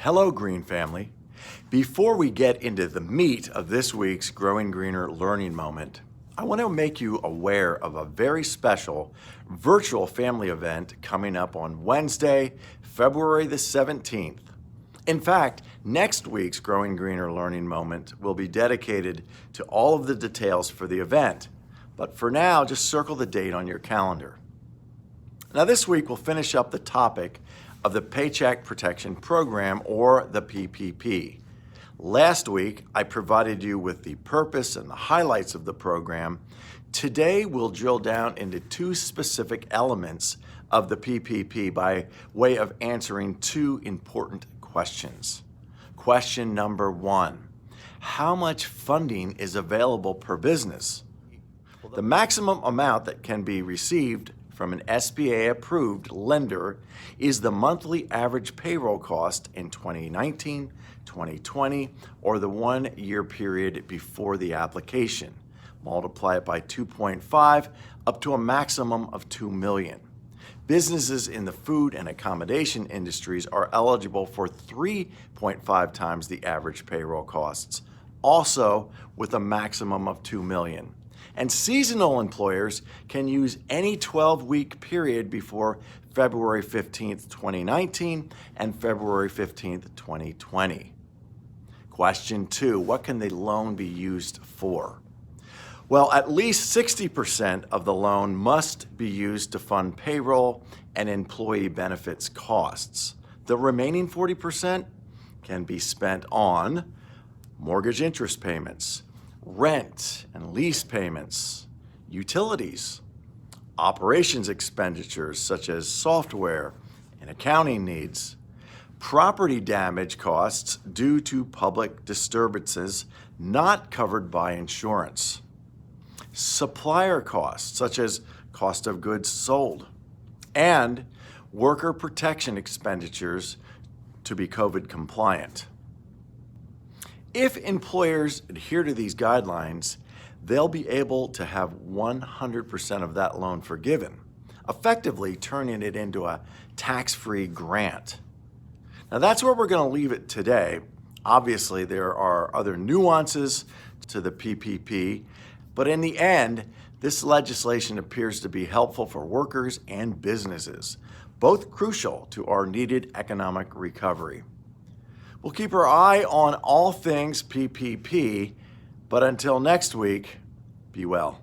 Hello, Green family. Before we get into the meat of this week's Growing Greener Learning Moment, I want to make you aware of a very special virtual family event coming up on Wednesday, February the 17th. In fact, next week's Growing Greener Learning Moment will be dedicated to all of the details for the event. But for now, just circle the date on your calendar. Now this week we'll finish up the topic of the Paycheck Protection Program, or the PPP. Last week I provided you with the purpose and the highlights of the program. Today we'll drill down into two specific elements of the PPP by way of answering two important questions. Question number one, how much funding is available per business? The maximum amount that can be received from an SBA-approved lender is the monthly average payroll cost in 2019, 2020, or the 1 year period before the application. Multiply it by 2.5 up to a maximum of $2 million. Businesses in the food and accommodation industries are eligible for 3.5 times the average payroll costs, also with a maximum of $2 million. And seasonal employers can use any 12-week period before February 15th, 2019 and February 15th, 2020. Question two, what can the loan be used for? Well, at least 60% of the loan must be used to fund payroll and employee benefits costs. The remaining 40% can be spent on mortgage interest payments, rent and lease payments, utilities, operations expenditures such as software and accounting needs, property damage costs due to public disturbances not covered by insurance, supplier costs such as cost of goods sold, and worker protection expenditures to be COVID compliant. If employers adhere to these guidelines, they'll be able to have 100% of that loan forgiven, effectively turning it into a tax-free grant. Now that's where we're going to leave it today. Obviously, there are other nuances to the PPP, but in the end, this legislation appears to be helpful for workers and businesses, both crucial to our needed economic recovery. We'll keep our eye on all things PPP, but until next week, be well.